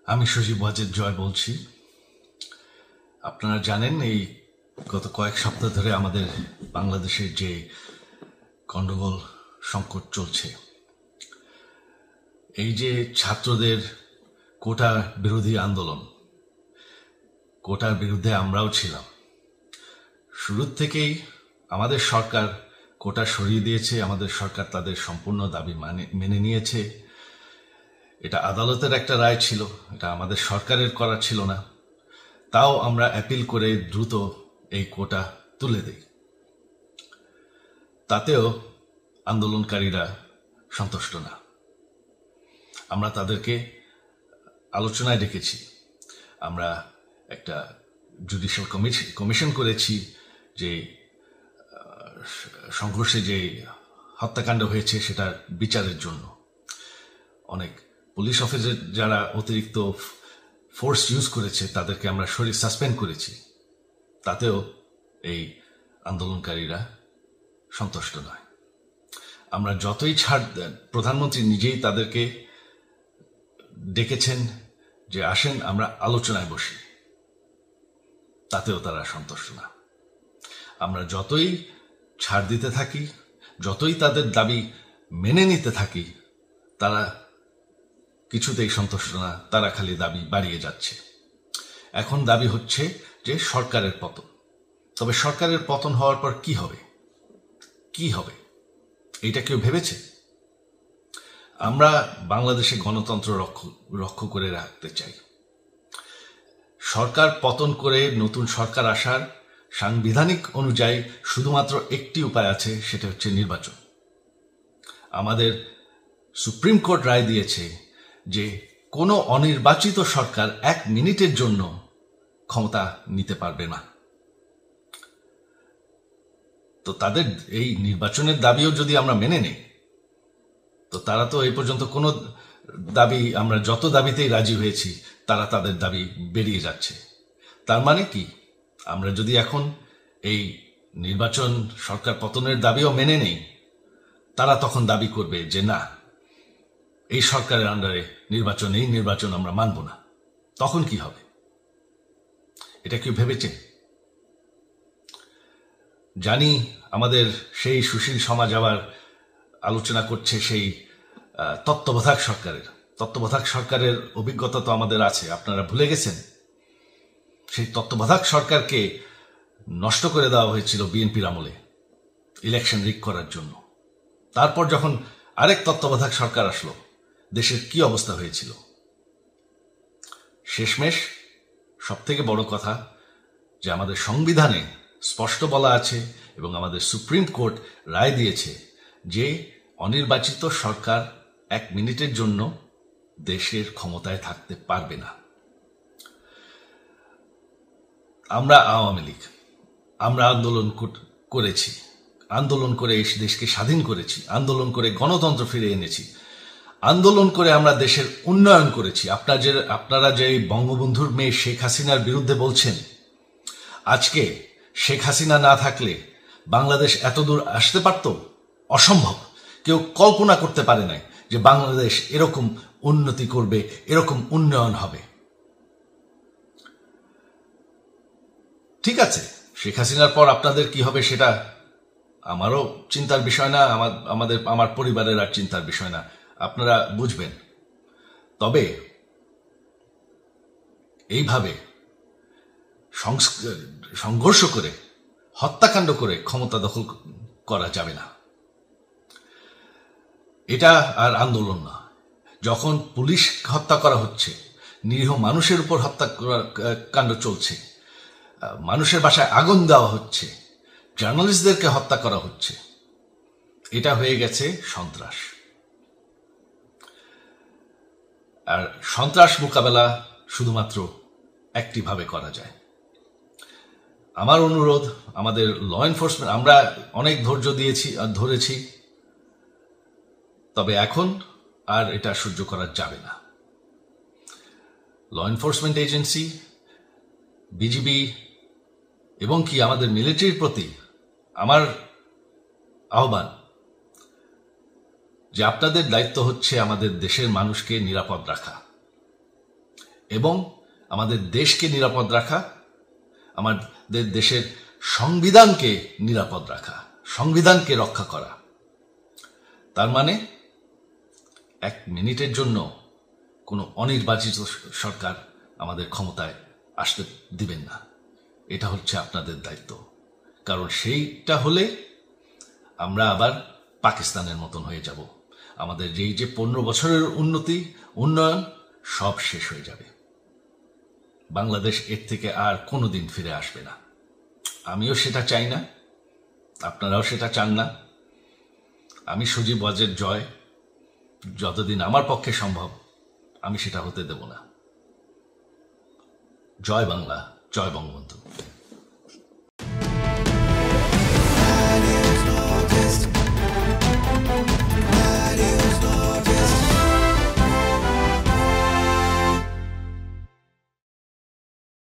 আমি সজীব ওয়াজেদ জয় বলছি। আপনারা জানেন এই গত কয়েক সপ্তাহ ধরে আমাদের বাংলাদেশের যে গন্ডগোল সংকট চলছে, এই যে ছাত্রদের কোটা বিরোধী আন্দোলন, কোটার বিরুদ্ধে আমরাও ছিলাম। শুরুর থেকেই আমাদের সরকার কোটা সরিয়ে দিয়েছে, আমাদের সরকার তাদের সম্পূর্ণ দাবি মেনে নিয়েছে। এটা আদালতের একটা রায় ছিল, এটা আমাদের সরকারের করা ছিল না। তাও আমরা অ্যাপিল করে দ্রুত এই কোটা তুলে দেই। তাতেও আন্দোলনকারীরা সন্তুষ্ট না। আমরা তাদেরকে আলোচনায় ডেকেছি, আমরা একটা জুডিশিয়াল কমিশন করেছি যে সংঘর্ষে যে হত্যাকাণ্ড হয়েছে সেটার বিচারের জন্য। অনেক পুলিশ অফিসার যারা অতিরিক্ত ফোর্স ইউজ করেছে তাদেরকে আমরা সাসপেন্ড করেছি। তাতেও এই আন্দোলনকারীরা সন্তুষ্ট নয়। আমরা যতই ছাড় দেন, প্রধানমন্ত্রী নিজেই তাদেরকে ডেকেছেন যে আসেন আমরা আলোচনায় বসি, তাতেও তারা সন্তুষ্ট না। আমরা যতই ছাড় দিতে থাকি, যতই তাদের দাবি মেনে নিতে থাকি, তারা কিছুতেই সন্তুষ্ট না, তারা খালি দাবি বাড়িয়ে যাচ্ছে। এখন দাবি হচ্ছে যে সরকারের পতন। তবে সরকারের পতন হওয়ার পর কি হবে, কি হবে এইটা কেউ ভেবেছে? আমরা বাংলাদেশে গণতন্ত্র রক্ষা করে রাখতে চাই। সরকার পতন করে নতুন সরকার আসার সাংবিধানিক অনুযায়ী শুধুমাত্র একটি উপায় আছে, সেটা হচ্ছে নির্বাচন। আমাদের সুপ্রিম কোর্ট রায় দিয়েছে যে কোনো অনির্বাচিত সরকার 1 মিনিটের জন্য ক্ষমতা নিতে পারবে না। তো তাদের এই নির্বাচনের দাবিও যদি আমরা মেনে নেই, তো তারা তো এই পর্যন্ত কোনো দাবি, আমরা যত দাবিতেই রাজি হয়েছি তারা তাদের দাবি বেরিয়ে যাচ্ছে। তার মানে কি, আমরা যদি এখন এই নির্বাচন সরকার পতনের দাবিও মেনে নেই, তারা তখন দাবি করবে যে না, এই সরকারের আন্ডারে এই নির্বাচন আমরা মানব না। তখন কি হবে? এটা কেউ ভেবেছে? জানি আমাদের সেই সুশীল সমাজ আবার আলোচনা করছে সেই তত্ত্বাবধায়ক সরকারের অভিজ্ঞতা তো আমাদের আছে। আপনারা ভুলে গেছেন সেই তত্ত্বাবধায়ক সরকারকে নষ্ট করে দেওয়া হয়েছিল বিএনপির আমলে ইলেকশন রিগ করার জন্য। তারপর যখন আরেক তত্ত্বাবধায়ক সরকার আসলো, দেশের কি অবস্থা হয়েছিল। শেষমেশ সবথেকে বড় কথা যে আমাদের সংবিধানে স্পষ্ট বলা আছে এবং আমাদের সুপ্রিম কোর্ট রায় দিয়েছে যে অনির্বাচিত সরকার 1 মিনিটের জন্য দেশের ক্ষমতায় থাকতে পারবে না। আমরা আওয়ামী লীগ, আমরা আন্দোলন করেছি, আন্দোলন করে এই দেশকে স্বাধীন করেছি, আন্দোলন করে গণতন্ত্র ফিরে এনেছি, আন্দোলন করে আমরা দেশের উন্নয়ন করেছি। আপনারা যে বঙ্গবন্ধুর মেয়ে শেখ হাসিনার বিরুদ্ধে বলছেন, আজকে শেখ হাসিনা না থাকলে বাংলাদেশ এতদূর আসতে পারত? অসম্ভব। কেউ কল্পনা করতে পারে নাই যে বাংলাদেশ এরকম উন্নতি করবে, এরকম উন্নয়ন হবে। ঠিক আছে, শেখ হাসিনার পর আপনাদের কি হবে সেটা আমারও চিন্তার বিষয় না, আমার পরিবারের আর চিন্তার বিষয় না, আপনারা বুঝবেন। তবে এইভাবে সংঘর্ষ করে, হত্যাকাণ্ড করে ক্ষমতা দখল করা যাবে না। এটা আর আন্দোলন না। যখন পুলিশ হত্যা করা হচ্ছে, নিরীহ মানুষের উপর হত্যাকাণ্ড চলছে, মানুষের বাসায় আগুন দেওয়া হচ্ছে, জার্নালিস্টদেরকে হত্যা করা হচ্ছে, এটা হয়ে গেছে সন্ত্রাস। আর সন্ত্রাস মোকাবেলা শুধুমাত্র একটি ভাবে করা যায়। আমার অনুরোধ, আমাদের ল এনফোর্সমেন্ট, আমরা অনেক ধৈর্য ধরেছি, তবে এখন আর এটা সহ্য করা যাবে না। ল এনফোর্সমেন্ট এজেন্সি, বিজিবি এবং কি আমাদের মিলিটারির প্রতি আমার আহ্বান যে আপনাদের দায়িত্ব হচ্ছে আমাদের দেশের মানুষকে নিরাপদ রাখা। এবং আমাদের দেশকে নিরাপদ রাখা, আমাদের দেশের সংবিধানকে নিরাপদ রাখা, সংবিধানকে রক্ষা করা। তার মানে 1 মিনিটের জন্য কোনো অনির্বাচিত সরকার আমাদের ক্ষমতায় আসতে দিবেন না। এটা হচ্ছে আপনাদের দায়িত্ব, কারণ সেইটা হলে আমরা আবার পাকিস্তানের মতন হয়ে যাব। আমাদের যে 15 বছরের উন্নয়ন সব শেষ হয়ে যাবে। বাংলাদেশ এর থেকে আর কোনোদিন ফিরে আসবে না। আমিও সেটা চাই না, আপনারাও সেটা চান না। আমি সজীব ওয়াজের জয় যতদিন আমার পক্ষে সম্ভব আমি সেটা হতে দেব না। জয় বাংলা, জয় বঙ্গবন্ধু।